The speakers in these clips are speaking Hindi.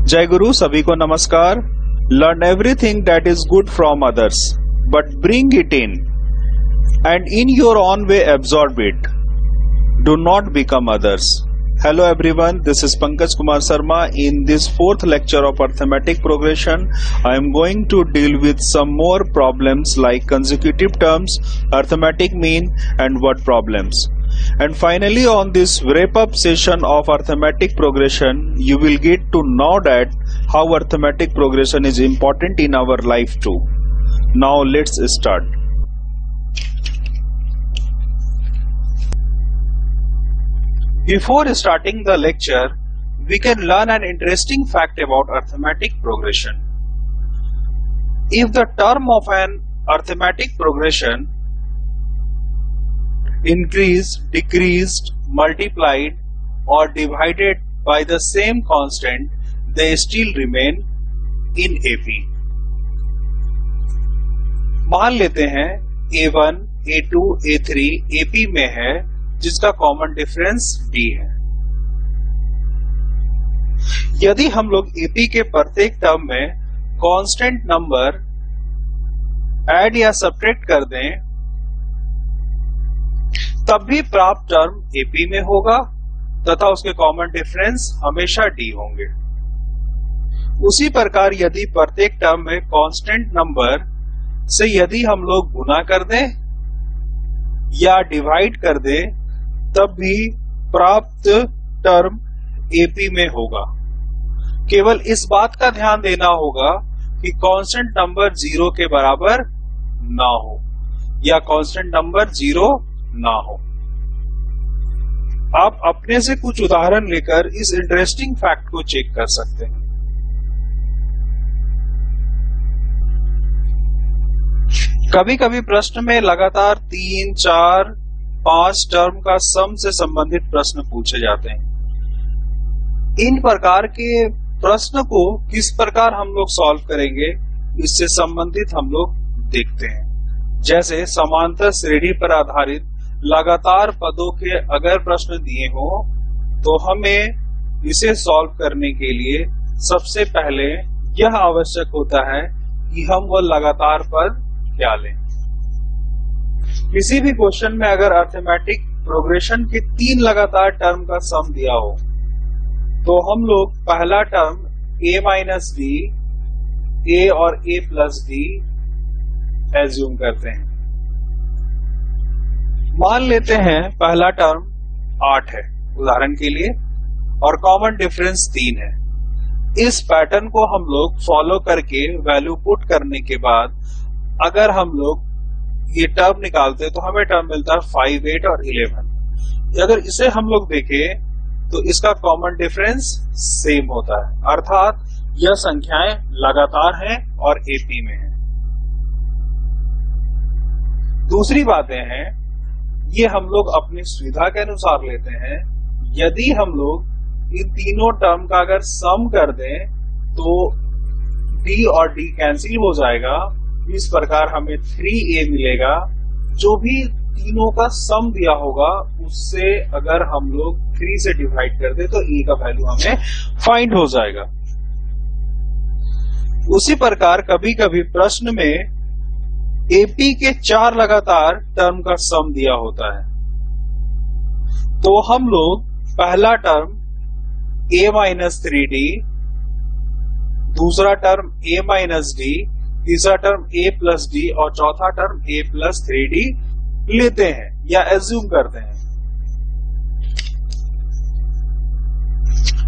जय गुरु सभी को नमस्कार। Learn everything that is good from others but bring it in and in your own way absorb it. Do not become others. Hello everyone, this is Pankaj Kumar Sharma. In this fourth lecture of arithmetic progression, I am going to deal with some more problems like consecutive terms, arithmetic mean and word problems. And finally on this wrap up session of arithmetic progression, you will get to know that how arithmetic progression is important in our life too. Now let's start. Before starting the lecture, we can learn an interesting fact about arithmetic progression. If the term of an arithmetic progression increased, decreased, multiplied or divided by the same constant, they still remain in AP. मान लेते हैं A1, A2, A3 AP में है जिसका कॉमन डिफरेंस D है। यदि हम लोग AP के प्रत्येक टर्म में कांस्टेंट नंबर ऐड या सब्ट्रैक्ट कर दें तब भी प्राप्त टर्म AP में होगा तथा उसके कॉमन डिफरेंस हमेशा D होंगे। उसी प्रकार यदि प्रत्येक टर्म में कांस्टेंट नंबर से यदि हम लोग गुना कर दें या डिवाइड कर दें तब भी प्राप्त टर्म AP में होगा। केवल इस बात का ध्यान देना होगा कि कांस्टेंट नंबर 0 के बराबर ना हो या कांस्टेंट नंबर 0 ना हो। आप अपने से कुछ उदाहरण लेकर इस इंटरेस्टिंग फैक्ट को चेक कर सकते हैं। कभी कभी प्रश्न में लगातार 3, 4, 5 टर्म का सम से संबंधित प्रश्न पूछे जाते हैं। इन प्रकार के प्रश्न को किस प्रकार हम लोग सॉल्व करेंगे इससे संबंधित हम लोग देखते हैं। जैसे समांतर श्रेणी पर आधारित लगातार पदों के अगर प्रश्न दिए हो तो हमें इसे सॉल्व करने के लिए सबसे पहले यह आवश्यक होता है कि हम वो लगातार पद क्या लें। किसी भी क्वेश्चन में अगर अरिथमेटिक प्रोग्रेशन के 3 लगातार टर्म का सम दिया हो तो हम लोग पहला term a minus d, a और a प्लस डी एज्यूम करते हैं। मान लेते हैं पहला टर्म 8 है उदाहरण के लिए और कॉमन डिफरेंस 3 है। इस पैटर्न को हम लोग फॉलो करके वैल्यू पुट करने के बाद अगर हम लोग ये टर्म निकालते हैं तो हमें टर्म मिलता है 5, 8 और 11। अगर इसे हम लोग देखें तो इसका कॉमन डिफरेंस सेम होता है, अर्थात यह संख्याएं लगातार हैं और AP में हैं। दूसरी बातें हैं ये हम लोग अपनी सुविधा के अनुसार लेते हैं। यदि हम लोग इन तीनों टर्म का अगर सम कर दें तो D और D कैंसिल हो जाएगा। इस प्रकार हमें 3A मिलेगा। जो भी तीनों का सम दिया होगा उससे अगर हम लोग 3 से डिवाइड कर दे तो A का वैल्यू हमें फाइंड हो जाएगा। उसी प्रकार कभी कभी प्रश्न में AP के 4 लगातार टर्म का सम दिया होता है तो हम लोग पहला टर्म A माइनस 3D, दूसरा टर्म A माइनस D, तीसरा टर्म A प्लस D और चौथा टर्म A प्लस 3D लेते हैं या एज्यूम करते हैं।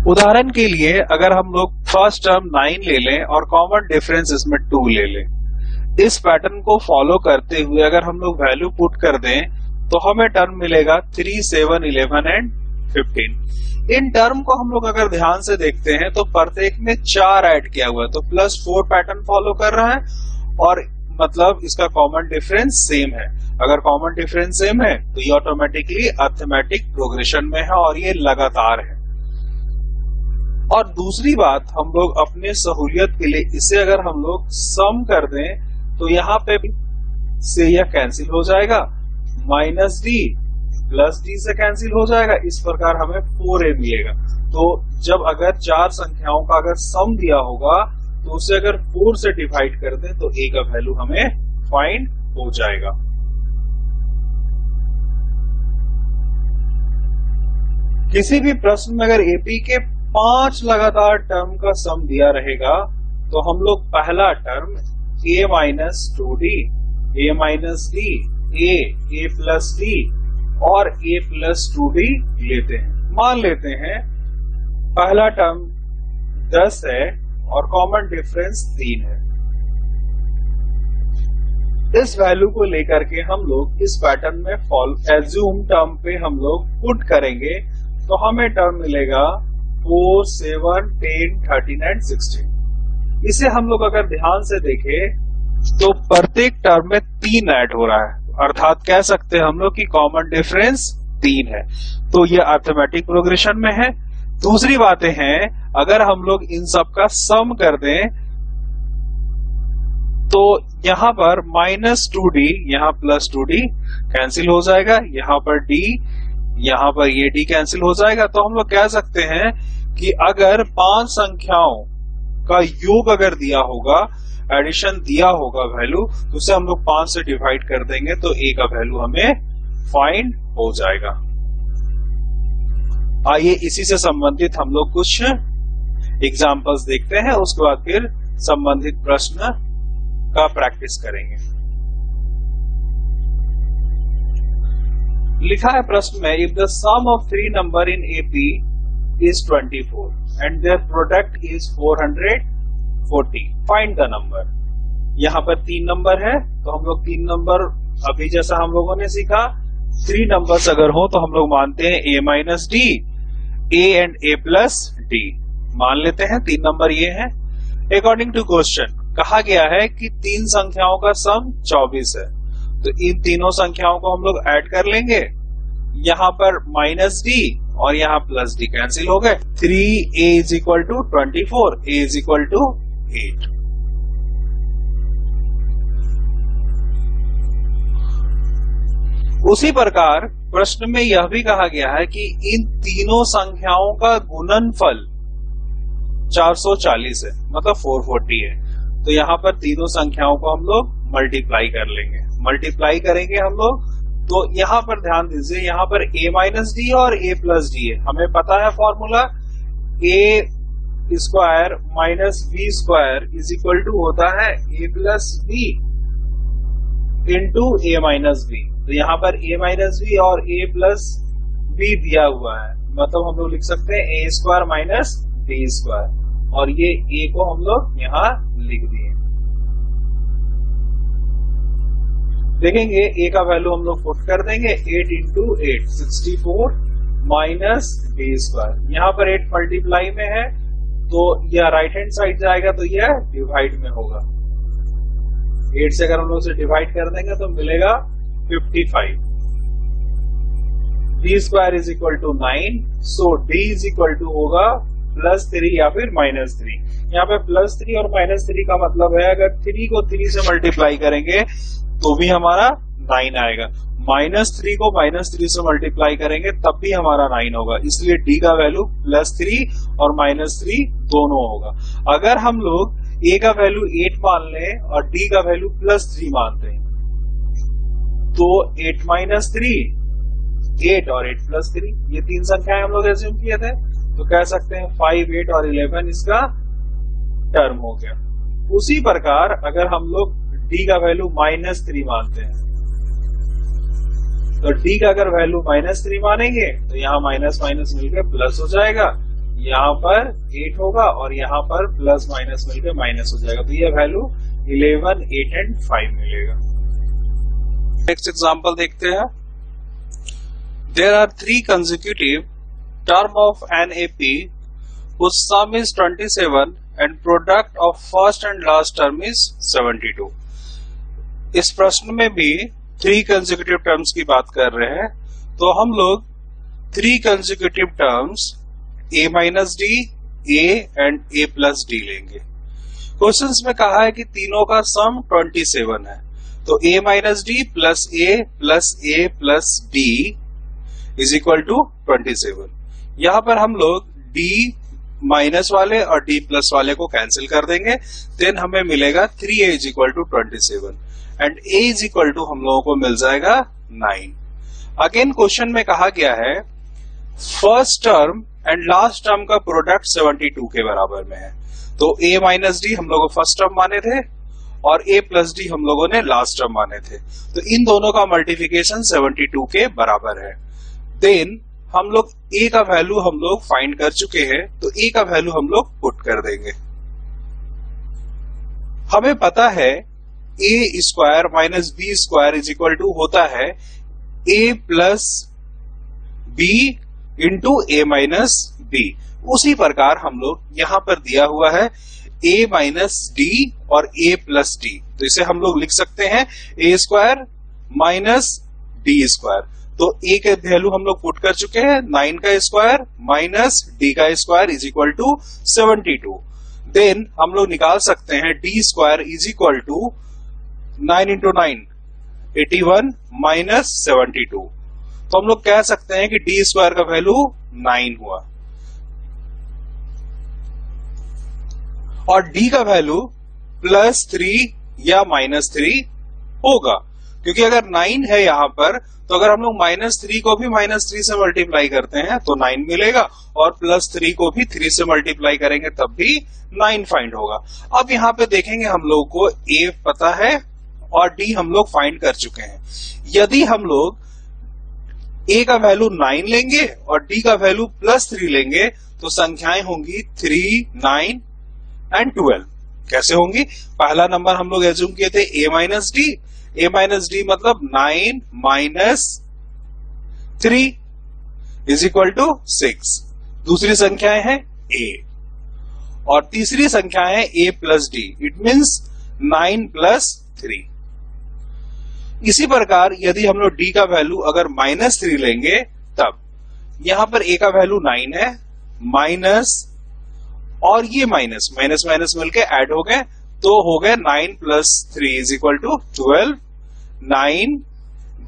उदाहरण के लिए अगर हम लोग फर्स्ट टर्म 9 ले लें और कॉमन डिफरेंस इसमें 2 ले लें, इस पैटर्न को फॉलो करते हुए अगर हम लोग वैल्यू पुट कर दें तो हमें टर्म मिलेगा 3, 7, 11 एंड 15। इन टर्म को हम लोग अगर ध्यान से देखते हैं तो प्रत्येक में 4 ऐड किया हुआ है तो +4 पैटर्न फॉलो कर रहा है और मतलब इसका कॉमन डिफरेंस सेम है। अगर कॉमन डिफरेंस सेम है तो ये ऑटोमेटिकली अरिथमेटिक प्रोग्रेशन में है और ये लगातार है। और दूसरी बात हम लोग अपने सहूलियत के लिए इसे अगर हम लोग सम कर दें तो यहाँ पे से यह कैंसिल हो जाएगा, -D +D से कैंसिल हो जाएगा। इस प्रकार हमें 4A मिलेगा। तो जब अगर चार संख्याओं का अगर सम दिया होगा तो उसे अगर 4 से डिवाइड कर दें तो a का वैल्यू हमें फाइंड हो जाएगा। किसी भी प्रश्न में अगर एपी के 5 लगातार टर्म का सम दिया रहेगा तो हम लोग पहला term a minus 2d, a minus d, a plus d और a प्लस 2d लेते हैं। मान लेते हैं पहला टर्म 10 है और कॉमन डिफरेंस 3 है। इस वैल्यू को लेकर के हम लोग इस पैटर्न में एज्यूम टर्म पे हम लोग पुट करेंगे तो हमें टर्म मिलेगा 4, 7, 10, 13 एंड 16। इसे हम लोग अगर ध्यान से देखें तो प्रत्येक टर्म में 3 ऐड हो रहा है, अर्थात कह सकते हैं हम लोग कि कॉमन डिफरेंस 3 है। तो ये अर्थमेटिक प्रोग्रेशन में है। दूसरी बातें हैं, अगर हम लोग इन सब का सम कर दें तो यहां पर -2d यहां +2d कैंसिल हो जाएगा, यहां पर d, यहां पर ये d कैंसिल हो जाएगा। तो हम लोग कह सकते हैं कि अगर 5 संख्याओं का योग अगर दिया होगा, एडिशन दिया होगा वैल्यू, तो उसे हम लोग 5 से डिवाइड कर देंगे तो a का वैल्यू हमें फाइंड हो जाएगा। आइए इसी से संबंधित हम लोग कुछ एग्जाम्पल्स देखते हैं, उसके बाद फिर संबंधित प्रश्न का प्रैक्टिस करेंगे। लिखा है प्रश्न में, if the sum of 3 number in AP is 24 and their product is 440, find the number. यहाँ पर 3 नंबर है तो हम लोग 3 नंबर अभी जैसा हम लोगों ने सीखा 3 नंबर्स अगर हो तो हम लोग मानते हैं a minus d, a and a plus D मान लेते हैं। 3 नंबर ये है। अकॉर्डिंग टू क्वेश्चन कहा गया है कि 3 संख्याओं का सम 24 है, तो इन तीनों संख्याओं को हम लोग ऐड कर लेंगे। यहाँ पर माइनस डी और यहाँ प्लस डी कैंसिल हो गए। 3a is equal to 24, a is equal to 8। उसी प्रकार प्रश्न में यह भी कहा गया है कि इन तीनों संख्याओं का गुणनफल 440 है, मतलब 440 है। तो यहाँ पर तीनों संख्याओं को हम लोग मल्टीप्लाई कर लेंगे। मल्टीप्लाई करेंगे हम लोग तो यहाँ पर ध्यान दीजिए, यहाँ पर a माइनस डी और a प्लस डी है। हमें पता है formula, a square minus b square is equal to होता है a plus b into a minus b. तो यहाँ पर a माइनस बी और a प्लस बी दिया हुआ है, मतलब हम लोग लिख सकते हैं a square minus b square, और ये a को हम लोग यहाँ लिख दिए। देखेंगे a का वैल्यू हम लोग पुट कर देंगे, 8 इंटू 8 64 माइनस बी स्क्वायर। यहाँ पर 8 मल्टीप्लाई में है तो यह राइट हैंड साइड जाएगा तो यह डिवाइड में होगा। 8 से अगर हम लोग से डिवाइड कर देंगे तो मिलेगा 55। D square is equal to 9, so d is equal to होगा +3 या फिर -3। यहाँ पे +3 और -3 का मतलब है अगर 3 को 3 से मल्टीप्लाई करेंगे तो भी हमारा 9 आएगा, -3 को -3 से मल्टीप्लाई करेंगे तब भी हमारा 9 होगा। इसलिए डी का वैल्यू +3 और -3 दोनों होगा। अगर हम लोग a का वैल्यू 8 मान लें और d का वैल्यू +3 मानते हैं तो 8 माइनस 3 8 और 8 प्लस 3 ये 3 संख्याएं हम लोग एज्यूम किए थे, तो कह सकते हैं 5, 8 और 11 इसका टर्म हो गया। उसी प्रकार अगर हम लोग d का वैल्यू -3 मानते हैं तो d का अगर वैल्यू -3 मानेंगे तो यहाँ माइनस माइनस मिलकर प्लस हो जाएगा, यहाँ पर 8 होगा और यहाँ पर प्लस माइनस मिलकर माइनस हो जाएगा। तो ये वैल्यू 11, 8 एंड 5 मिलेगा। नेक्स्ट एग्जांपल देखते हैं। There are 3 consecutive term of an AP whose sum is 27 and product of first and last term is 72। इस प्रश्न में भी 3 consecutive terms की बात कर रहे हैं, तो हम लोग 3 consecutive terms a minus d, a and a plus d लेंगे। क्वेश्चंस में कहा है कि तीनों का सम 27 है, तो a minus d plus a plus d is equal to 27। यहां पर हम लोग डी माइनस वाले और डी प्लस वाले को कैंसिल कर देंगे, देन हमें मिलेगा 3a is equal to 27 and a is equal to हम लोगों को मिल जाएगा 9। अगेन क्वेश्चन में कहा गया है first term and last term का प्रोडक्ट 72 के बराबर में है, तो a माइनस डी हम लोगों को फर्स्ट टर्म माने थे और a प्लस डी हम लोगों ने लास्ट टर्म माने थे, तो इन दोनों का मल्टीप्लिकेशन 72 के बराबर है। देन हम लोग a का वैल्यू हम लोग फाइंड कर चुके हैं, तो a का वैल्यू हम लोग पुट कर देंगे। हमें पता है a square minus b square is equal to होता है a plus b into a minus b. उसी प्रकार हम लोग यहां पर दिया हुआ है a माइनस डी और a प्लस डी, तो इसे हम लोग लिख सकते हैं a square minus d square. तो a के वैल्यू हम लोग पुट कर चुके हैं, 9 का स्क्वायर माइनस डी का square is equal to 72। Then हम लोग निकाल सकते हैं d square is equal to 9 into 9 81 minus 72, तो हम लोग कह सकते हैं कि डी स्क्वायर का वैल्यू 9 हुआ और डी का वैल्यू प्लस 3 या माइनस 3 होगा, क्योंकि अगर 9 है यहां पर तो अगर हम लोग -3 को भी -3 से मल्टीप्लाई करते हैं तो 9 मिलेगा और +3 को भी 3 से मल्टीप्लाई करेंगे तब भी 9 फाइंड होगा। अब यहां पे देखेंगे हम लोग को a पता है और d हम लोग फाइंड कर चुके हैं। यदि हम लोग a का वैल्यू 9 लेंगे और d का वैल्यू +3 लेंगे तो संख्याएं होंगी 3, 9 एंड 12। कैसे होंगी? पहला नंबर हम लोग एज्यूम किए थे a minus d, a minus D मतलब 9 माइनस 3 इज इक्वल टू 6। दूसरी संख्याएं हैं a और तीसरी संख्या है a plus D, it means 9 plus 3। इसी प्रकार यदि हम लोग d का वैल्यू अगर -3 लेंगे तब यहां पर a का वैल्यू 9 है माइनस और ये माइनस माइनस माइनस मिलके ऐड हो गए तो हो गए 9 plus 3 is equal to 12, 9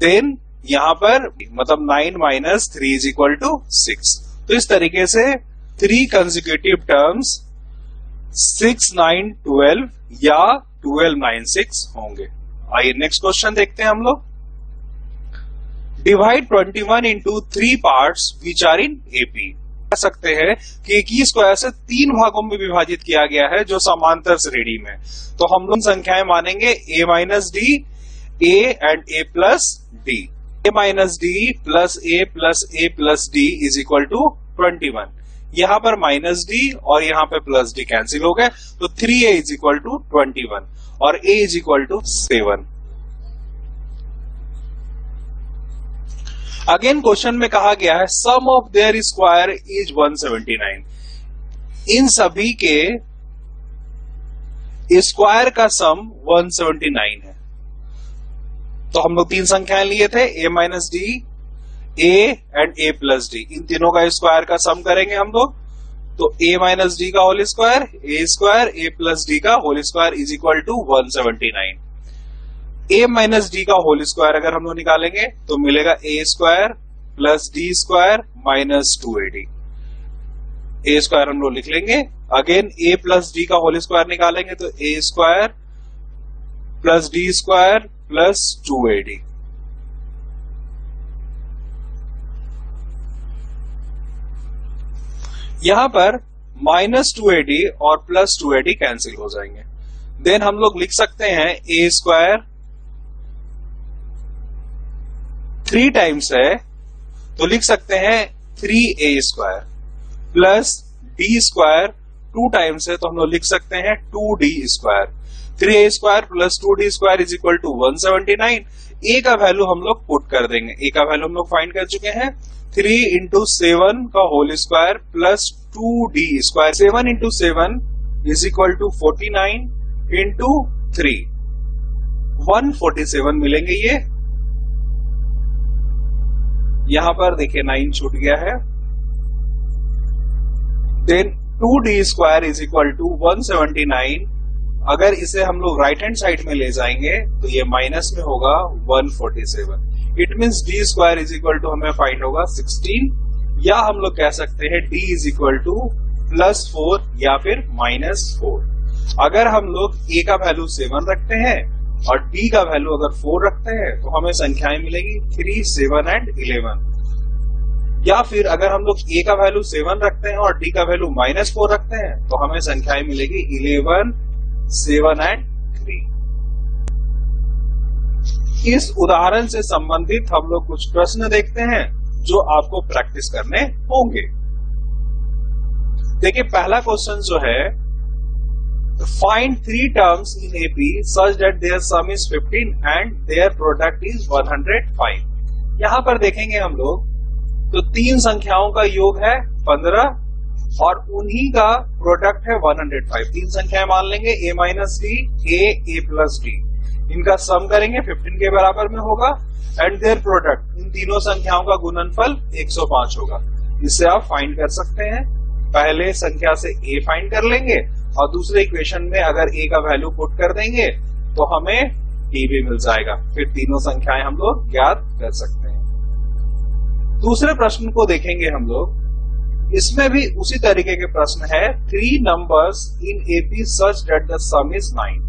then यहां पर मतलब 9 माइनस 3 इज इक्वल टू 6। तो इस तरीके से 3 कंसेक्यूटिव टर्म्स 6, 9, 12 या 12, 9, 6 होंगे। आइए नेक्स्ट क्वेश्चन देखते हैं हम लोग। Divide 21 into 3 parts which are in AP. कह सकते हैं कि 21 को ऐसे 3 भागों में विभाजित किया गया है जो समांतर श्रेणी में, तो हम लोग संख्याएं मानेंगे a minus d, a and a plus d. a minus d plus a plus a plus d is equal to 21। यहां पर माइनस डी और यहां पे प्लस डी कैंसिल हो गए तो 3a इज इक्वल टू 21 और a is equal to 7। Again question में कहा गया है sum of their square is 179। इन सभी के स्क्वायर का सम 179 है। तो हम लोग 3 संख्याएं लिए थे a minus d, a and a plus d, इन तीनों का स्क्वायर का सम करेंगे हम लोग, तो a माइनस डी का whole square, a plus d का whole square is equal to 179। a minus d का होल स्क्वायर अगर हम लोग निकालेंगे तो मिलेगा a square plus d square minus 2ad। a square हम लोग लिख लेंगे, अगेन a प्लस डी का होल स्क्वायर निकालेंगे तो a square plus d square plus 2ad। यहां पर माइनस 2ad और प्लस 2ad कैंसिल हो जाएंगे। देन हम लोग लिख सकते हैं a स्क्वायर 3 टाइम्स है तो लिख सकते हैं 3a square plus d square 2 times है तो हम लोग लिख सकते हैं 2d square. 3a square plus 2d square is equal to 179। a का वैल्यू हम लोग पुट कर देंगे, a का वैल्यू हम लोग फाइंड कर चुके हैं 3 इंटू 7 का whole square plus 2d square. 7 into 7 is equal to 49 into 3, 147 मिलेंगे ये। यहां पर देखिए 9 छूट गया है। Then 2d square is equal to 179। अगर इसे हम लोग राइट हैंड साइड में ले जाएंगे तो ये माइनस में होगा 147। It means d square is equal to हमें फाइंड होगा 16 या हम लोग कह सकते हैं d इज इक्वल टू +4 या फिर -4। अगर हम लोग a का वैल्यू 7 रखते हैं और d का वैल्यू अगर 4 रखते हैं तो हमें संख्याएं मिलेगी 3, 7 एंड 11। या फिर अगर हम लोग a का वैल्यू 7 रखते हैं और d का वैल्यू -4 रखते हैं तो हमें संख्याएं मिलेगी 11, 7 एंड 3। इस उदाहरण से संबंधित हम लोग कुछ प्रश्न देखते हैं जो आपको प्रैक्टिस करने होंगे। देखिए पहला क्वेश्चन जो है, find 3 terms in AP such that their sum is 15 and their product is 105। यहां पर देखेंगे हम लोग तो 3 संख्याओं का योग है 15 और उन्हीं का प्रोडक्ट है 105। 3 संख्याएं मान लेंगे a minus d, a plus D, इनका सम करेंगे 15 के बराबर में होगा एंड देयर प्रोडक्ट, इन तीनों संख्याओं का गुणनफल 105 होगा। इससे आप फाइंड कर सकते हैं। पहले संख्या से a फाइंड कर लेंगे और दूसरे इक्वेशन में अगर a का वैल्यू पुट कर देंगे तो हमें d भी मिल जाएगा। फिर तीनों संख्याएं हम लोग ज्ञात कर सकते हैं। दूसरे प्रश्न को देखेंगे हम लोग। इसमें भी उसी तरीके के प्रश्न है, 3 numbers in AP such that the some is 9।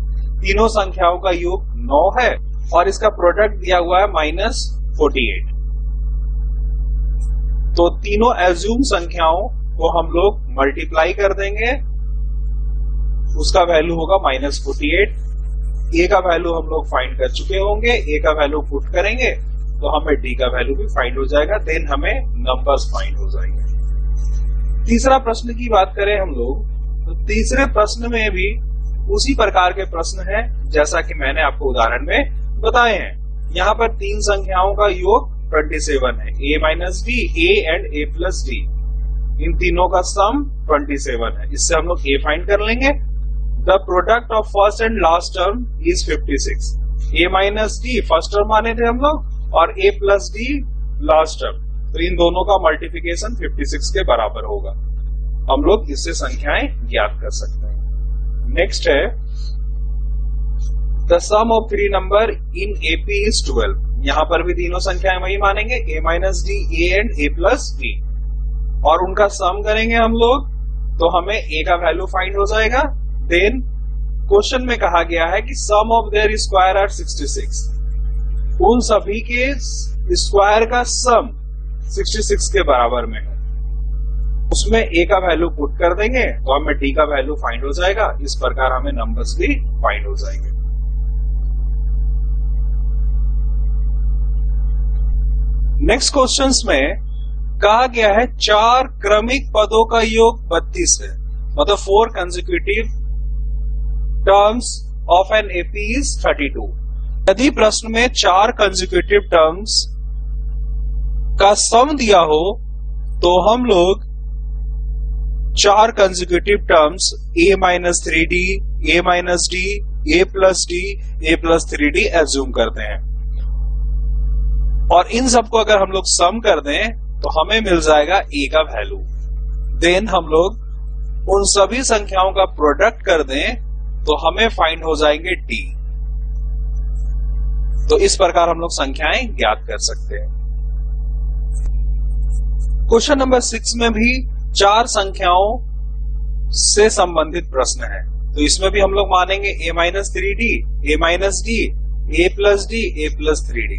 तीनों संख्याओं का योग 9 है और इसका प्रोडक्ट दिया हुआ है -48। तो तीनों एज्यूम संख्याओं को हम लोग मल्टीप्लाई कर देंगे, उसका वैल्यू होगा -48। a का वैल्यू हम लोग फाइंड कर चुके होंगे, a का वैल्यू पुट करेंगे तो हमें d का वैल्यू भी फाइंड हो जाएगा, देन हमें नंबर्स फाइंड हो जाएंगे। तीसरा प्रश्न की बात करें हम लोग तो तीसरे प्रश्न में भी उसी प्रकार के प्रश्न है जैसा कि मैंने आपको उदाहरण में बताए हैं। यहाँ पर 3 संख्याओं का योग 27 है, a minus d, a and a plus d, इन तीनों का सम 27 है। इससे हम लोग a फाइंड कर लेंगे। The product of first and last term is 56। a minus D first term माने थे हम लोग और a plus D last term, तो इन दोनों का मल्टीप्लिकेशन 56 के बराबर होगा। हम लोग इससे संख्याएं ज्ञात कर सकते हैं। नेक्स्ट है, the sum of 3 number in AP is 12। यहां पर भी तीनों संख्याएं वही मानेंगे, a minus d, a and a plus d, और उनका सम करेंगे हम लोग तो हमें a का वैल्यू फाइंड हो जाएगा। देन क्वेश्चन में कहा गया है कि सम ऑफ देयर स्क्वायर आर 66। उन सभी के स्क्वायर का सम 66 के बराबर में है, उसमें a का वैल्यू पुट कर देंगे तो हमें d का वैल्यू फाइंड हो जाएगा। इस प्रकार हमें नंबर्स भी फाइंड हो जाएंगे। नेक्स्ट क्वेश्चंस में कहा गया है 4 क्रमिक पदों का योग 32 है, मतलब 4 consecutive terms of an AP is 32। यदि प्रश्न में 4 कंसेक्यूटिव टर्म्स का सम दिया हो तो हम लोग 4 consecutive terms a minus 3d, a minus d, a plus d, a plus 3d assume करते हैं और इन सबको अगर हम लोग सम कर दें तो हमें मिल जाएगा a का वैल्यू। देन हम लोग उन सभी संख्याओं का प्रोडक्ट कर दें तो हमें फाइंड हो जाएंगे d। तो इस प्रकार हम लोग संख्याएं ज्ञात कर सकते हैं। क्वेश्चन नंबर 6 में भी 4 संख्याओं से संबंधित प्रश्न है, तो इसमें भी हम लोग मानेंगे a minus 3d, a minus d, a plus d, a plus 3d।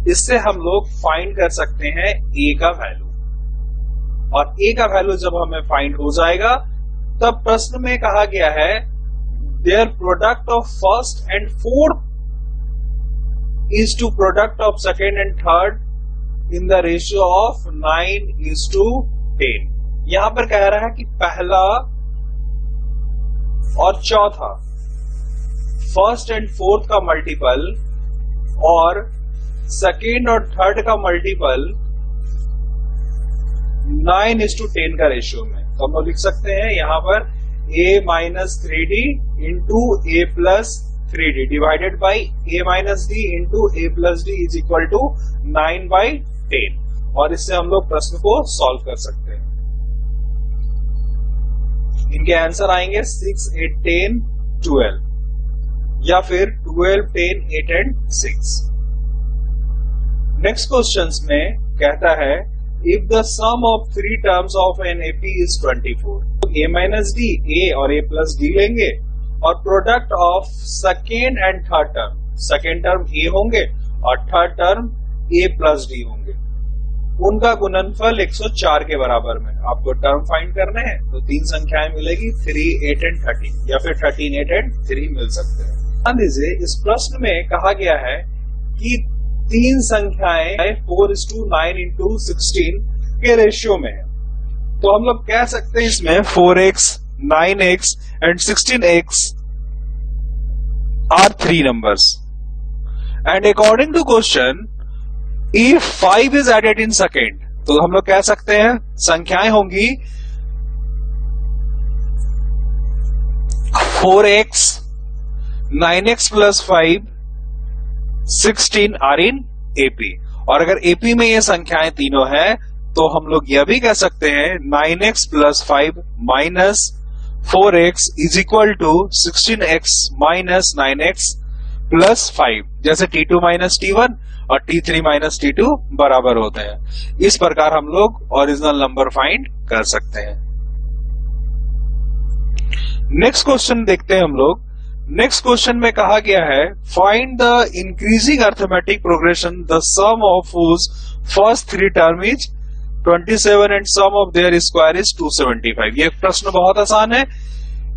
इससे हम लोग फाइंड कर सकते हैं a का वैल्यू, और a का वैल्यू जब हमें फाइंड हो जाएगा तब प्रश्न में कहा गया है their product of first and fourth is to product of second and third in the ratio of 9:10। यहां पर कह रहा है कि पहला और चौथा, फर्स्ट एंड फोर्थ का मल्टीपल और सेकेंड और थर्ड का मल्टीपल 9:10 का रेशियो में। तो हम लोग लिख सकते हैं यहां पर a minus 3d into a plus 3d divided by a minus d into a plus d is equal to 9/10, और इससे हम लोग प्रश्न को सॉल्व कर सकते हैं। इनके आंसर आएंगे 6, 8, 10, 12 या फिर 12, 10, 8 एंड 6। नेक्स्ट क्वेश्चंस में कहता है if the sum of three terms of an AP is 24, A minus D, A और A plus D लेंगे और product of second and third term, second term A होंगे और third term A plus D होंगे, उनका गुणनफल 104 के बराबर में आपको टर्म फाइंड करने हैं। तो तीन संख्याएं मिलेगी 3, 8 एंड 13 या फिर 13, 8 एंड 3 मिल सकते हैं। ध्यान दीजिए इस प्रश्न में कहा गया है कि तीन संख्याएं 4:9:16 के रेशियो में है। तो हम लोग कह सकते हैं इसमें 4x, 9x and 16x are three numbers. And according to question, if 5 is added in second, तो हम लोग कह सकते हैं संख्याएं होंगी 4x, 9x plus 5, 16 are in AP। और अगर AP में ये संख्याएं तीनों हैं तो हम लोग यह भी कह सकते हैं 9x plus 5 minus 4x is equal to 16x minus 9x plus 5, जैसे T2 minus T1 और T3 minus T2 बराबर होते हैं। इस प्रकार हम लोग ओरिजिनल नंबर फाइंड कर सकते हैं। नेक्स्ट क्वेश्चन देखते हैं हम लोग। नेक्स्ट क्वेश्चन में कहा गया है find the increasing arithmetic progression the sum of whose first three term is 27 and sum of their square is 275। ये प्रश्न बहुत आसान है।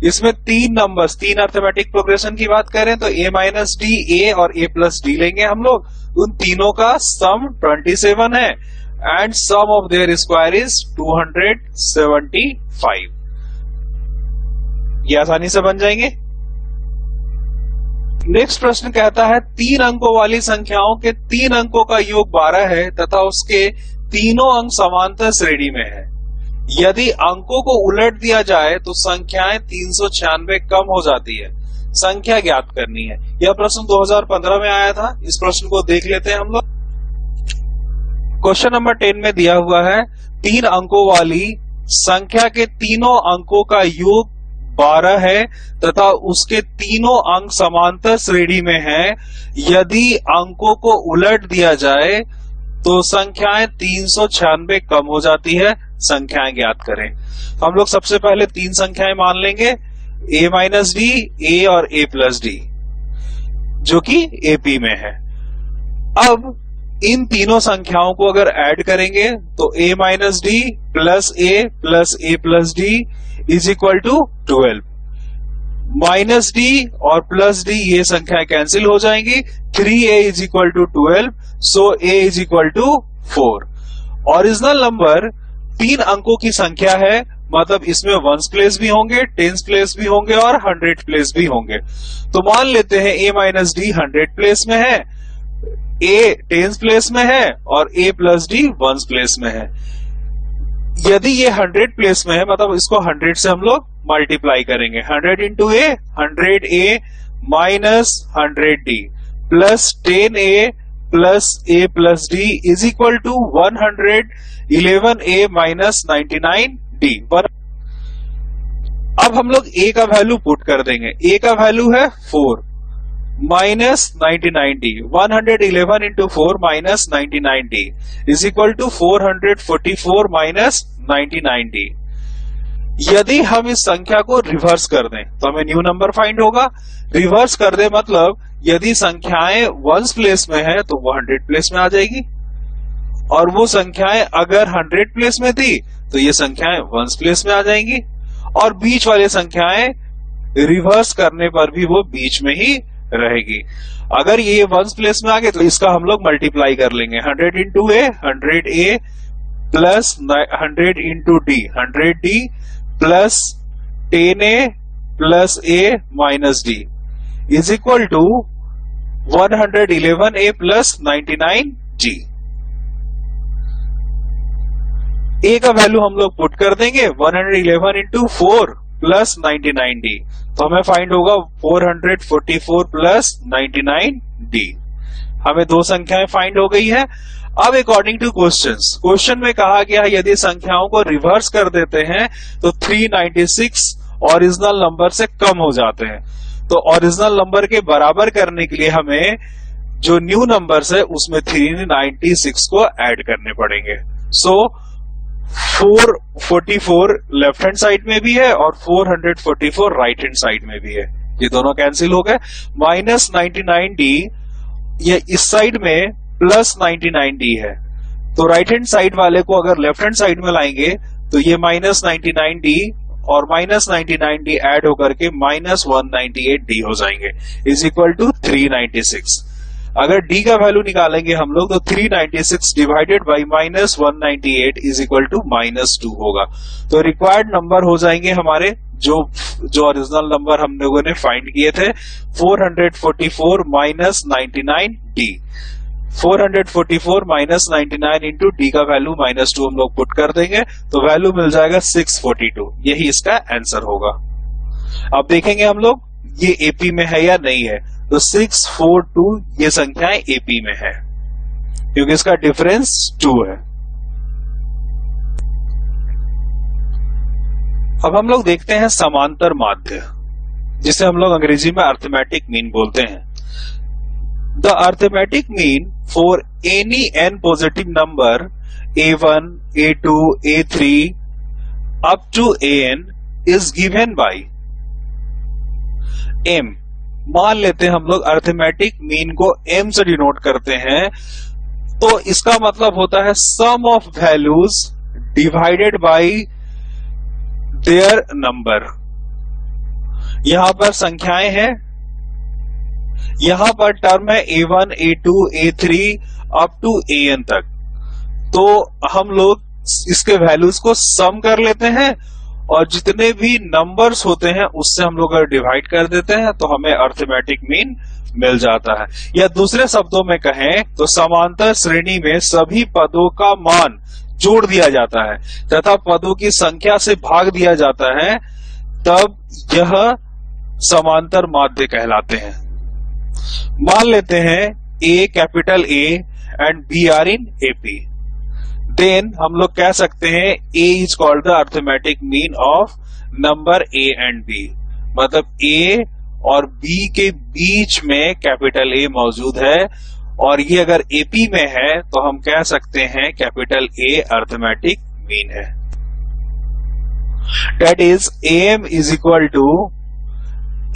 इसमें तीन नंबर्स, तीन अर्थमेटिक प्रोग्रेशन की बात करें तो a माइनस डी, a और a प्लस डी लेंगे हम लोग। उन तीनों का सम 27 है and sum of their square is 275। ये आसानी से बन जाएंगे। नेक्स्ट प्रश्न कहता है तीन अंकों वाली संख्याओं के तीन अंकों का योग 12 है तथा उसके तीनों अंक समांतर श्रेणी में है। यदि अंकों को उलट दिया जाए तो संख्याएं 396 कम हो जाती है। संख्या ज्ञात करनी है। यह प्रश्न 2015 में आया था। इस प्रश्न को देख लेते हैं हम लोग। क्वेश्चन नंबर 10 में दिया हुआ है तीन अंकों वाली संख्या के तीनों अंकों का योग 12 है तथा उसके तीनों अंक समांतर श्रेणी में है। यदि अंकों को उलट दिया जाए तो संख्याएं 396 कम हो जाती है। संख्याएं ज्ञात करें। हम लोग सबसे पहले तीन संख्याएं मान लेंगे a माइनस डी, a और a प्लस डी, जो कि AP में है। अब इन तीनों संख्याओं को अगर ऐड करेंगे तो a minus d plus a plus d is equal to 12। Minus d और प्लस डी ये संख्याएं कैंसिल हो जाएंगी। 3a is equal to 12, so a is equal to 4। Original number तीन अंकों की संख्या है, मतलब इसमें वंस प्लेस भी होंगे, टेंस प्लेस भी होंगे और 100 प्लेस भी होंगे। तो मान लेते हैं a माइनस डी 100 प्लेस में है, a टेंस प्लेस में है और a plus D ones place में है। यदि ये 100 प्लेस में है मतलब इसको 100 से हम लोग मल्टीप्लाई करेंगे। 100 into a 100a minus 100d plus 10a plus a plus d is equal to 111a minus 99d। अब हम लोग a का वैल्यू पुट कर देंगे। a का वैल्यू है 4 minus 99d। 111 into 4 minus 99d is equal to 444 minus 99d। यदि हम इस संख्या को रिवर्स कर दें तो हमें न्यू नंबर फाइंड होगा। रिवर्स कर दे मतलब यदि संख्याएं वंस प्लेस में है तो वो 100 प्लेस में आ जाएगी, और वो संख्याएं अगर 100 प्लेस में थी तो ये संख्याएं वंस प्लेस में आ जाएंगी, और बीच वाली संख्याएं रिवर्स करने पर भी वो बीच में ही रहेगी। अगर ये वंस प्लेस में आ गए तो इसका हम लोग मल्टीप्लाई कर लेंगे। 100 into a 100a plus 100 into d 100d plus 10a plus a minus d is equal to 111a plus 99g। a का वैल्यू हम लोग पुट कर देंगे 111 इंटू 4 प्लस 99d, तो हमें फाइंड होगा 444 प्लस 99d। हमें दो संख्याएं फाइंड हो गई है। अब अकॉर्डिंग टू क्वेश्चन में कहा गया यदि संख्याओं को रिवर्स कर देते हैं तो 396 ओरिजिनल नंबर से कम हो जाते हैं। तो ओरिजिनल नंबर के बराबर करने के लिए हमें जो न्यू नंबर्स है उसमें 396 को ऐड करने पड़ेंगे। सो 444 लेफ्ट हैंड साइड में भी है और 444 राइट हैंड साइड में भी है, ये दोनों कैंसिल हो गए। माइनस 99D ये इस साइड में प्लस 99D है, तो राइट हैंड साइड वाले को अगर लेफ्ट हैंड साइड में लाएंगे तो ये माइनस 99D और माइनस 99D ऐड होकर के माइनस 198D हो जाएंगे, इज इक्वल टू 396। अगर D का वैल्यू निकालेंगे हम लोग तो 396 divided by minus 198 is equal to minus 2 होगा। तो रिक्वायर्ड नंबर हो जाएंगे हमारे जो ओरिजिनल नंबर हम लोगों ने फाइंड किए थे 444 minus 99D। 444 minus 99 into D का वैल्यू माइनस 2 हम लोग पुट कर देंगे तो वैल्यू मिल जाएगा 642, यही इसका आंसर होगा। अब देखेंगे हम लोग ये एपी में है या नहीं है, तो 642 ये संख्याएं एपी में है क्योंकि इसका डिफरेंस 2 है। अब हम लोग देखते हैं समांतर माध्य, जिसे हम लोग अंग्रेजी में अर्थमेटिक मीन बोलते हैं। The arithmetic mean for any n positive number a1, a2, a3 up to an is given by m। मान लेते हैं हम लोग अर्थमेटिक मीन को m से डिनोट करते हैं, तो इसका मतलब होता है sum of values divided by their number. यहां पर संख्याएं हैं, यहां पर टर्म है a1, a2, a3 up to an तक, तो हम लोग इसके वैल्यूज को सम कर लेते हैं और जितने भी नंबर्स होते हैं उससे हम लोग अगर डिवाइड कर देते हैं तो हमें अर्थमेटिक मीन मिल जाता है। या दूसरे शब्दों में कहें तो समांतर श्रेणी में सभी पदों का मान जोड़ दिया जाता है तथा पदों की संख्या से भाग दिया जाता है, तब यह समांतर माध्य कहलाते हैं। मान लेते हैं A capital A and B are in AP, then हम लोग कह सकते हैं A is called the arithmetic mean of number A and B। मतलब A और B के बीच में कैपिटल A मौजूद है और ये अगर AP में है तो हम कह सकते हैं कैपिटल A अर्थमेटिक मीन है। That is AM is equal to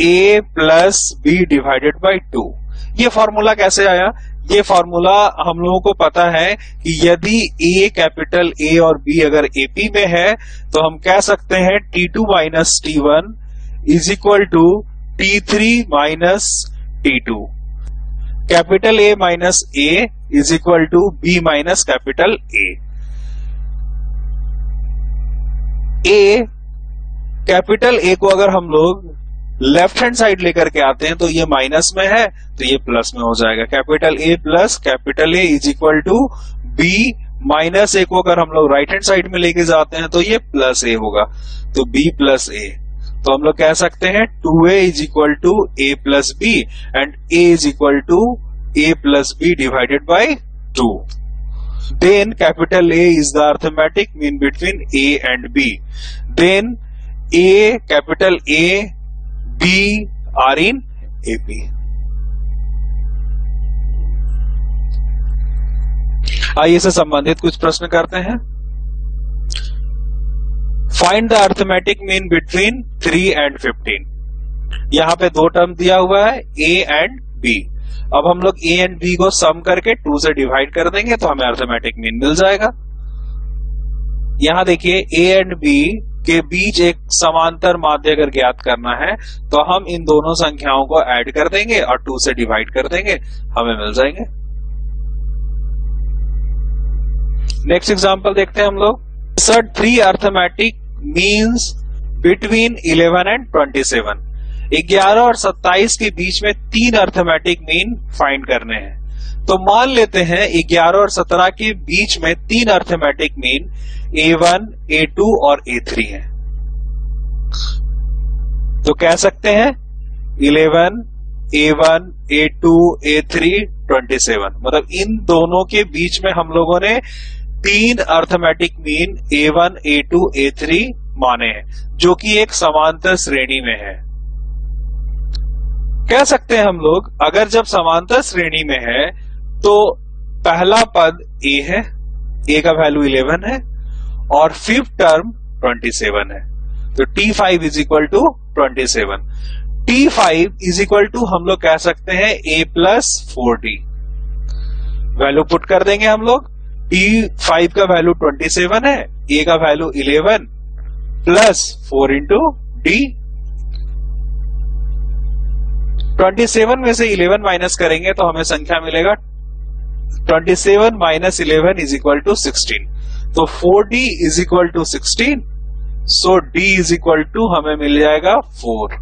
A plus B divided by 2। ये फॉर्मूला कैसे आया? ये फॉर्मूला हम लोगों को पता है कि यदि A कैपिटल A और B अगर AP में है तो हम कह सकते हैं T2 minus T1 is equal to T3 minus T2। Capital A minus A is equal to B minus capital A। Capital A को अगर हम लोग लेफ्ट हैंड साइड लेकर के आते हैं तो ये माइनस में है तो ये प्लस में हो जाएगा। Capital A plus capital A is equal to B minus A को अगर हम लोग राइट हैंड साइड में लेके जाते हैं तो ये प्लस A होगा, तो B प्लस A। तो हम लोग कह सकते हैं 2A is equal to A plus B and A is equal to A plus B divided by 2। Then capital A is the arithmetic mean between A and B। Then A capital A B are in AP। आइए इससे संबंधित कुछ प्रश्न करते हैं। Find the arithmetic mean between 3 and 15। यहां पे दो टर्म दिया हुआ है A एंड B। अब हम लोग A एंड B को सम करके 2 से डिवाइड कर देंगे तो हमें अर्थमेटिक मीन मिल जाएगा। यहां देखिए A एंड B के बीच एक समांतर माध्य अगर ज्ञात करना है तो हम इन दोनों संख्याओं को ऐड कर देंगे और 2 से डिवाइड कर देंगे, हमें मिल जाएंगे। नेक्स्ट एग्जांपल देखते हैं हम लोग। Insert 3 arithmetic means between 11 and 27। 11 और 27 के बीच में 3 अर्थमेटिक मीन फाइंड करने हैं। तो मान लेते हैं 11 और 17 के बीच में 3 अर्थमेटिक मीन A1, A2 और A3 है। तो कह सकते हैं 11, A1, A2, A3, 27। मतलब इन दोनों के बीच में हम लोगों ने 3 arithmetic mean A1, A2, A3 माने हैं जो कि एक समांतर श्रेणी में है। कह सकते हैं हम लोग अगर जब समांतर श्रेणी में है तो पहला पद A है, ए का वैल्यू 11 है और फिफ्थ टर्म 27 है, तो T5 is equal to 27। T5 is equal to हम लोग कह सकते हैं A plus 4D। Value put कर देंगे हम लोग। T5 का वैल्यू 27 है, A का वैल्यू 11 प्लस 4 इंटू D। 27 में से 11 माइनस करेंगे तो हमें संख्या मिलेगा 27 माइनस 11 इज इक्वल टू 16। तो 4D is equal to 16, so D is equal to हमें मिल जाएगा 4।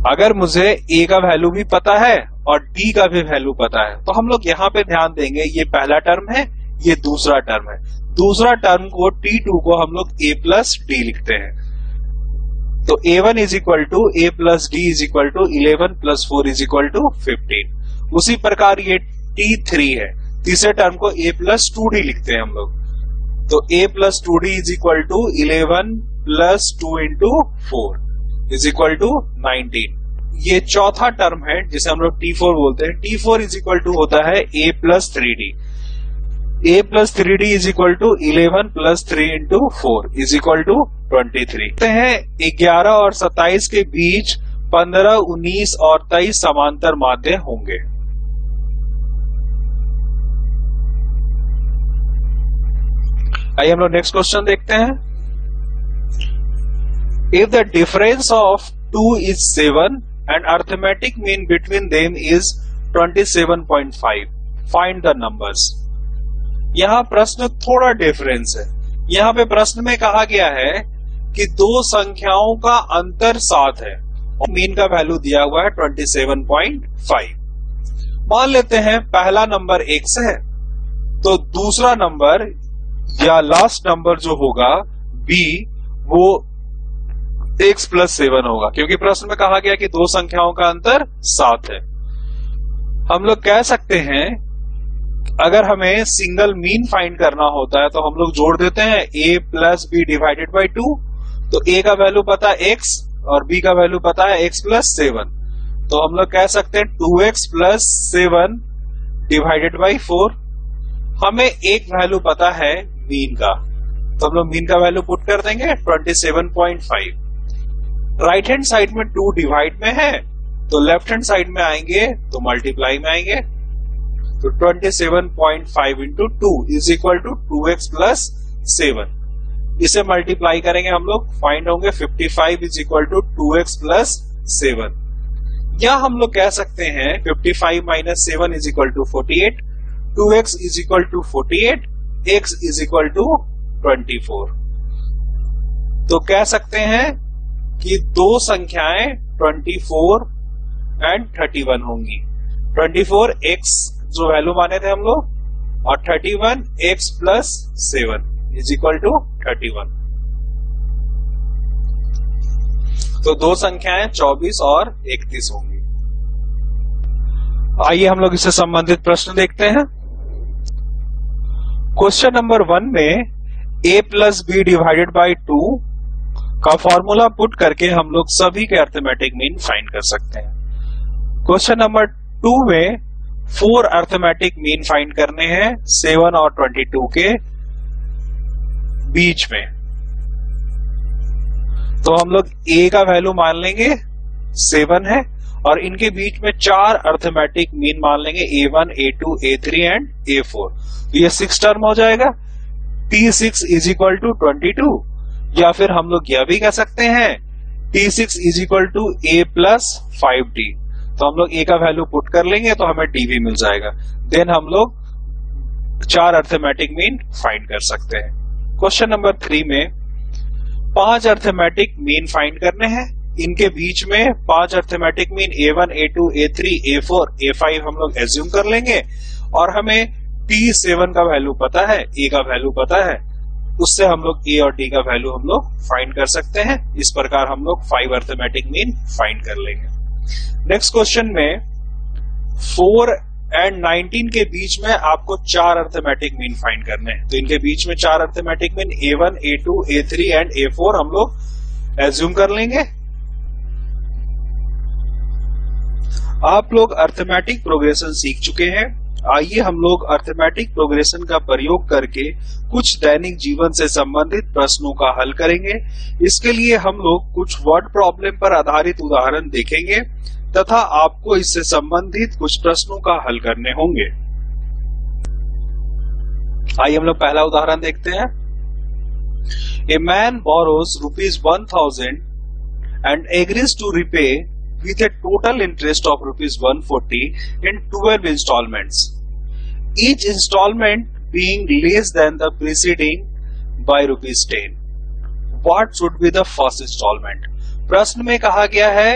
अगर मुझे A का वैल्यू भी पता है और D का भी वैल्यू पता है तो हम लोग यहां पे ध्यान देंगे, ये पहला टर्म है, ये दूसरा टर्म है। दूसरा टर्म को T2 को हम लोग A प्लस D लिखते हैं, तो A1 is equal to A plus D is equal to 11 plus 4 is equal to 15। उसी प्रकार ये T3 है, तीसरे टर्म को A प्लस 2D लिखते हैं हम लोग, तो A plus 2D is equal to 11 plus 2 into 4 is equal to 19। ये चौथा टर्म है जिसे हम लोग T4 बोलते हैं। T4 इज इक्वल टू होता है A plus 3D। A plus 3D is equal to 11 plus 3 into 4 is equal to 23। हैं 11 और 27 के बीच 15, 19 और 23 समांतर माध्य होंगे। आइए हम लोग नेक्स्ट क्वेश्चन देखते हैं। If the difference of 2 is 7 and arithmetic mean between them is 27.5, find the numbers। यहां प्रश्न थोड़ा डिफरेंस है। यहां पे प्रश्न में कहा गया है कि दो संख्याओं का अंतर 7 है और मीन का वैल्यू दिया हुआ है 27.5। मान लेते हैं पहला नंबर x है, तो दूसरा नंबर या लास्ट नंबर जो होगा b वो x प्लस 7 होगा, क्योंकि प्रश्न में कहा गया कि दो संख्याओं का अंतर 7 है। हम लोग कह सकते हैं अगर हमें सिंगल मीन फाइंड करना होता है तो हम लोग जोड़ देते हैं a plus b divided by 2, तो a का वैल्यू पता है x और b का वैल्यू पता है x प्लस 7, तो हम लोग कह सकते हैं 2x प्लस 7 डिवाइडेड बाई 4। हमें एक वैल्यू पता है मीन का, तो हम लोग मीन का वैल्यू पुट कर देंगे 27.5। राइट हैंड साइड में 2 डिवाइड में है, तो लेफ्ट हैंड साइड में आएंगे तो मल्टीप्लाई में आएंगे, तो 27.5 into 2 is equal to 2x plus 7। इसे मल्टीप्लाई करेंगे हम लोग, फाइंड होंगे 55 is equal to 2x plus 7। या हम लोग कह सकते हैं 55 minus 7 is equal to 48, 2x is equal to 48, x is equal to 24। तो कह सकते हैं कि दो संख्याएं 24 एंड 31 होंगी। 24 x जो वैल्यू माने थे हम लोग और 31 x plus 7 is equal to 31। तो दो संख्याएं 24 और 31 होंगी। आइए हम लोग इससे संबंधित प्रश्न देखते हैं। क्वेश्चन नंबर 1 में a plus b divided by 2 का फॉर्मूला पुट करके हम लोग सभी के अर्थमेटिक मीन फाइंड कर सकते हैं। क्वेश्चन नंबर 2 में 4 अर्थमेटिक मीन फाइंड करने हैं 7 और 22 के बीच में, तो हम लोग a का वैल्यू मान लेंगे 7 है और इनके बीच में 4 अर्थमेटिक मीन मान लेंगे a1, a2, a3 and a4। तो ये 6 टर्म हो जाएगा। T6 इज इक्वल टू 22, या फिर हम लोग यह भी कह सकते हैं T6 is equal to a plus 5D। तो हम लोग a का वैल्यू पुट कर लेंगे तो हमें d भी मिल जाएगा। देन हम लोग 4 अर्थमेटिक मीन फाइंड कर सकते हैं। क्वेश्चन नंबर 3 में 5 अर्थमेटिक मीन फाइंड करने हैं, इनके बीच में 5 arithmetic mean a1, a2, a3, a4, a5 हम लोग एज्यूम कर लेंगे और हमें T7 का वैल्यू पता है, a का वैल्यू पता है, उससे हम लोग a और d का वैल्यू हम लोग फाइंड कर सकते हैं। इस प्रकार हम लोग 5 अर्थमेटिक मीन फाइंड कर लेंगे। नेक्स्ट क्वेश्चन में 4 एंड 19 के बीच में आपको 4 अर्थमेटिक मीन फाइंड करने हैं, तो इनके बीच में 4 arithmetic mean a1, a2, a3 and a4 हम लोग एज्यूम कर लेंगे। आप लोग अर्थमेटिक प्रोग्रेशन सीख चुके हैं आइए हम लोग अर्थमेटिक प्रोग्रेशन का प्रयोग करके कुछ दैनिक जीवन से संबंधित प्रश्नों का हल करेंगे। इसके लिए हम लोग कुछ वर्ड प्रॉब्लम पर आधारित उदाहरण देखेंगे तथा आपको इससे संबंधित कुछ प्रश्नों का हल करने होंगे। आइए हम लोग पहला उदाहरण देखते हैं। A man borrows ₹1000 and agrees to repay with a total interest of ₹140 in 12 installments, each installment being less than the preceding by ₹10. What should be the first installment? प्रश्न में कहा गया है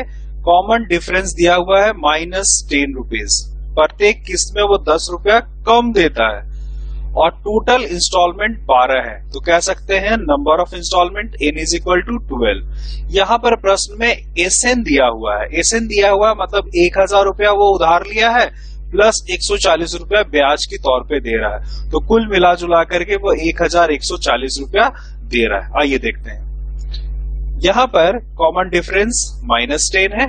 कॉमन डिफरेंस दिया हुआ है -10 प्रत्येक किस्त में वो 10 रुपया कम देता है और टोटल इंस्टॉलमेंट 12 है, तो कह सकते हैं number of instalment n is equal to 12। यहाँ पर प्रश्न में SN दिया हुआ है, SN दिया हुआ है मतलब 1000 रुपया वो उधार लिया है प्लस 140 रुपया ब्याज के तौर पे दे रहा है, तो कुल मिला जुला करके वो 1140 रुपया दे रहा है। आइए देखते हैं। यहाँ पर कॉमन डिफरेंस -10 है,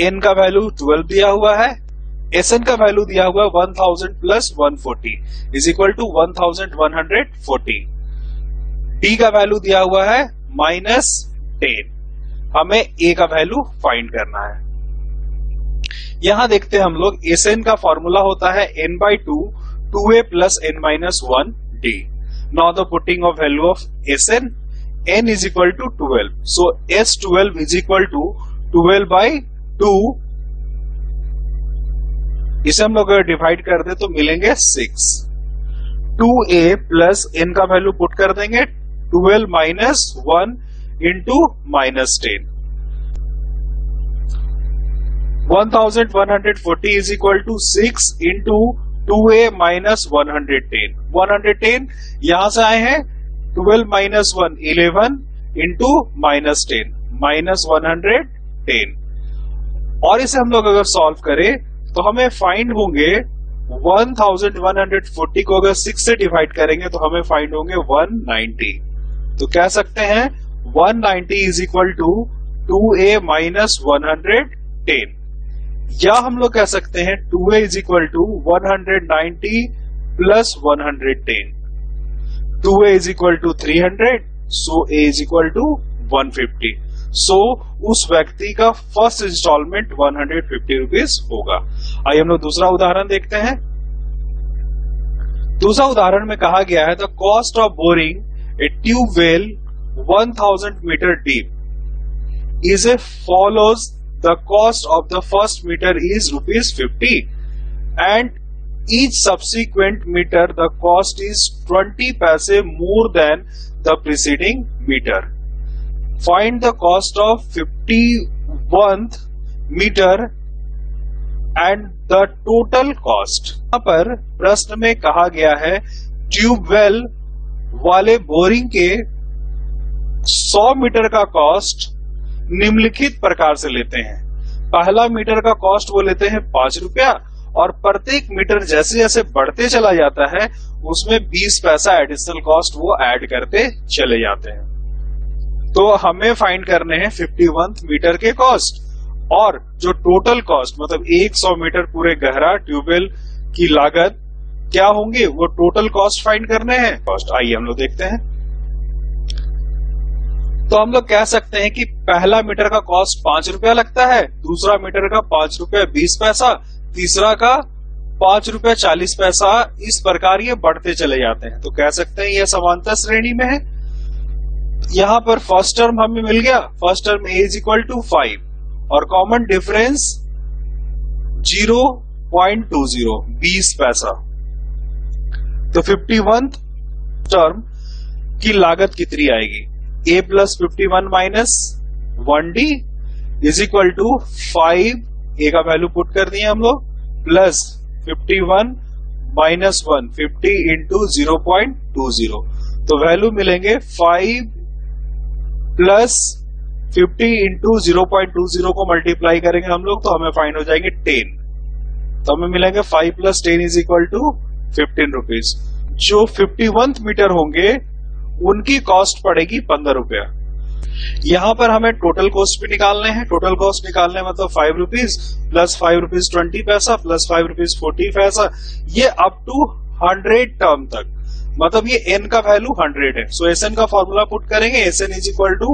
n का वैल्यू 12 दिया हुआ है, SN का वैल्यू दिया हुआ है 1000 plus 140 is equal to 1140। D का वैल्यू दिया हुआ है -10, हमें A का वैल्यू फाइंड करना है। यहां देखते हैं हम लोग SN का फॉर्मूला होता है n/2 2A plus n-1D। Now the putting of value of SN n is equal to 12, so S12 is equal to 12/2। इसे हम लोग अगर डिवाइड कर दे तो मिलेंगे 6। 2A प्लस n का वैल्यू पुट कर देंगे 12 minus 1 into -10। 1140 is equal to 6 into 2A minus 110। 110 यहां से आए हैं 12 माइनस 1 11 इंटू -10 -110। और इसे हम लोग अगर सॉल्व करें तो हमें फाइंड होंगे 1140 को अगर 6 से डिवाइड करेंगे तो हमें फाइंड होंगे 190। तो कह सकते हैं 190 is equal to 2A minus 110, या हम लोग कह सकते हैं 2A is equal to 190 plus 110। 2A is equal to 300, so A is equal to 150। So उस व्यक्ति का फर्स्ट इंस्टॉलमेंट 150 रुपीज होगा। आइए हम लोग दूसरा उदाहरण देखते हैं। दूसरा उदाहरण में कहा गया है the cost of boring a tubewell 1000 metre deep is a follows the cost of the first metre is ₹50 and each subsequent metre the cost is 20 paise more than the preceding metre. Find the cost of 51th meter and the total cost। यहाँ पर प्रश्न में कहा गया है ट्यूबवेल वाले बोरिंग के 100 मीटर का कॉस्ट निम्नलिखित प्रकार से लेते हैं। पहला मीटर का कॉस्ट वो लेते हैं 5 रुपया और प्रत्येक मीटर जैसे जैसे बढ़ते चला जाता है उसमें 20 पैसा एडिशनल कॉस्ट वो ऐड करते चले जाते हैं। तो हमें फाइंड करने हैं 51th मीटर के कॉस्ट और जो टोटल कॉस्ट मतलब 100 मीटर पूरे गहरा ट्यूबवेल की लागत क्या होंगे वो टोटल कॉस्ट फाइंड करने हैं। कॉस्ट आइए हम लोग देखते हैं। तो हम लोग कह सकते हैं कि पहला मीटर का कॉस्ट 5 रुपया लगता है, दूसरा मीटर का 5 रुपया 20 पैसा, तीसरा का 5 रुपया 40 पैसा, इस प्रकार ये बढ़ते चले जाते हैं। तो कह सकते हैं यह समांतर श्रेणी में है। यहां पर फर्स्ट टर्म हमें मिल गया, first term A is equal to 5 और कॉमन डिफरेंस 0.20 20 पैसा। तो 51th टर्म की लागत कितनी आएगी? A plus 51 minus 1D is equal to 5, A का वैल्यू पुट कर दिए हम लोग, प्लस 51 माइनस 1 50 इंटू 0.20, तो वैल्यू मिलेंगे 5 प्लस 50 इंटू 0.20 को मल्टीप्लाई करेंगे हम लोग तो हमें फाइंड हो जाएंगे 10। तो हमें मिलेंगे 5 plus 10 is equal to 15 rupees. जो 51th मीटर होंगे उनकी कॉस्ट पड़ेगी 15 रुपया। यहाँ पर हमें टोटल कॉस्ट भी निकालने हैं। टोटल कॉस्ट निकालने मतलब 5 रुपीज प्लस 5 रुपीज 20 पैसा प्लस 5 रुपीज 40 पैसा, ये अप टू 100 टर्म तक, मतलब ये n का वैल्यू 100 है। सो Sn का फॉर्मूला पुट करेंगे, Sn is equal to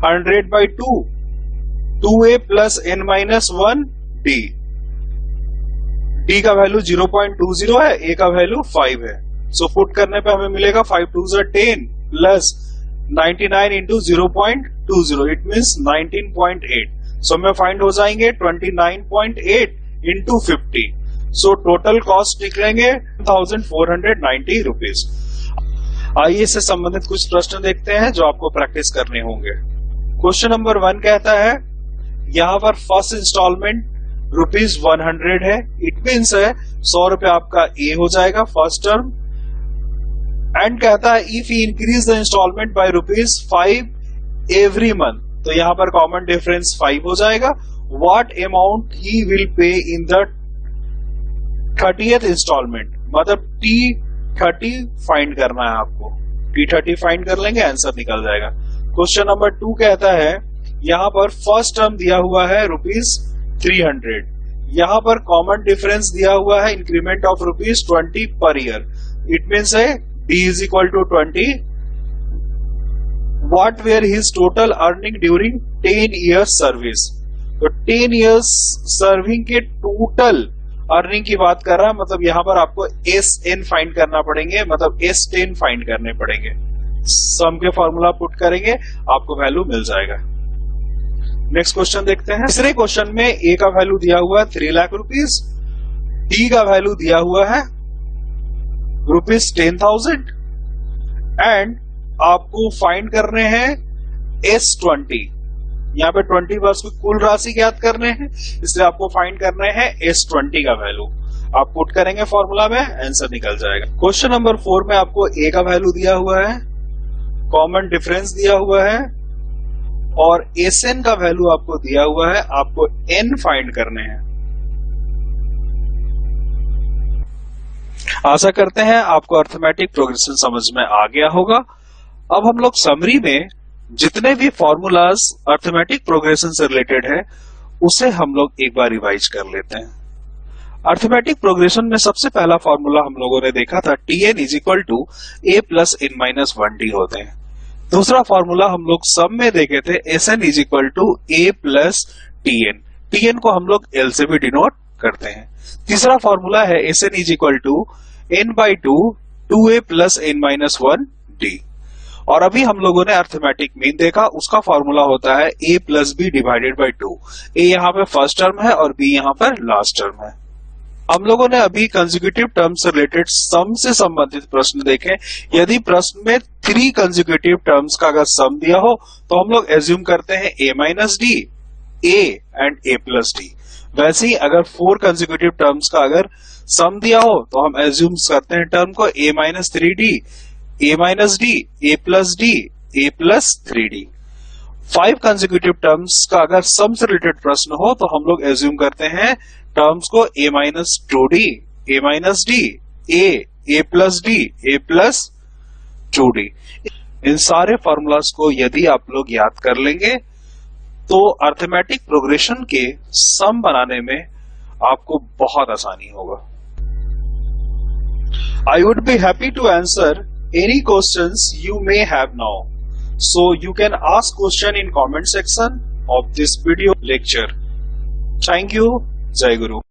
100/2, 2a plus n minus 1 d। d का वैल्यू 0.20 है, a का वैल्यू 5 है। सो पुट करने पे हमें मिलेगा 5 2 10 प्लस 99 इंटू 0.20, इट मीन्स 19.8। सो हमें फाइंड हो जाएंगे 29.8 इंटू 50। सो टोटल कॉस्ट निकलेंगे 1490 रुपीज। आइए इससे संबंधित कुछ प्रश्न देखते हैं जो आपको प्रैक्टिस करने होंगे। क्वेश्चन नंबर 1 कहता है, यहां पर फर्स्ट इंस्टॉलमेंट ₹100 है, इट मीन्स है 100 रुपए आपका ए हो जाएगा फर्स्ट टर्म। एंड कहता है if he increase the instalment by ₹5 every month, तो यहां पर कॉमन डिफरेंस 5 हो जाएगा। What amount he will pay in the 30th instalment, मतलब T30 फाइंड करना है आपको। T30 फाइंड कर लेंगे, आंसर निकल जाएगा। क्वेश्चन नंबर 2 कहता है, यहां पर फर्स्ट टर्म दिया हुआ है ₹300, यहां पर कॉमन डिफरेंस दिया हुआ है increment of ₹20 per year, it means है D is equal to 20. What were his total earning during 10 years service? तो 10 years सर्विंग के टोटल अर्निंग की बात कर रहा है, मतलब यहां पर आपको SN फाइंड करना पड़ेंगे, मतलब S10 फाइंड करने पड़ेंगे। सम के फॉर्मूला पुट करेंगे, आपको वैल्यू मिल जाएगा। नेक्स्ट क्वेश्चन देखते हैं। तीसरे क्वेश्चन में A का वैल्यू दिया हुआ है 3 लाख रुपीज, D का वैल्यू दिया हुआ है ₹10,000 एंड आपको फाइंड करने हैं S20। यहाँ पे 20 वर्ष की कुल राशि ज्ञात करने हैं, इसलिए आपको फाइंड करने हैं S20 का वैल्यू। आप पुट करेंगे फॉर्मूला में, आंसर निकल जाएगा। क्वेश्चन नंबर 4 में आपको A का वैल्यू दिया हुआ है, कॉमन डिफरेंस दिया हुआ है और SN का वैल्यू आपको दिया हुआ है, आपको N फाइंड करने हैं। आशा करते हैं आपको अर्थमेटिक प्रोग्रेशन समझ में आ गया होगा। अब हम लोग समरी में जितने भी फॉर्मूलाज अर्थमेटिक प्रोग्रेशन से रिलेटेड है उसे हम लोग एक बार रिवाइज कर लेते हैं। अर्थमेटिक प्रोग्रेशन में सबसे पहला फॉर्मूला हम लोगों ने देखा था Tn is equal to a plus n minus 1d होते हैं। दूसरा फॉर्मूला हम लोग सम में देखे थे Sn is equal to a plus Tn। Tn को हम लोग L से भी डिनोट करते हैं। तीसरा फॉर्मूला है Sn is equal to n/2 2a plus n minus 1d। और अभी हम लोगों ने अर्थमेटिक मीन देखा, उसका फॉर्मूला होता है a plus b divided by 2। a यहाँ पे फर्स्ट टर्म है और b यहाँ पर लास्ट टर्म है। हम लोगों ने अभी कंसेक्यूटिव टर्म से रिलेटेड सम से संबंधित प्रश्न देखे। यदि प्रश्न में 3 कंसेक्यूटिव टर्म्स का अगर सम दिया हो तो हम लोग एज्यूम करते हैं a minus d, a and a plus D. वैसे ही अगर 4 कंसेक्यूटिव टर्म्स का अगर सम दिया हो तो हम एज्यूम करते हैं टर्म को a minus 3d, a minus d, a plus d, a plus 3d। 5 consecutive terms का अगर सम से रिलेटेड प्रश्न हो तो हम लोग एज्यूम करते हैं टर्म्स को a minus 2d, a minus d, a plus d, a plus 2d। इन सारे फॉर्मूलाज को यदि आप लोग याद कर लेंगे तो अर्थमेटिक प्रोग्रेशन के सम बनाने में आपको बहुत आसानी होगा। I would be happy to answer any questions you may have now. So you can ask question in comment section of this video lecture. Thank you. Jai Guru.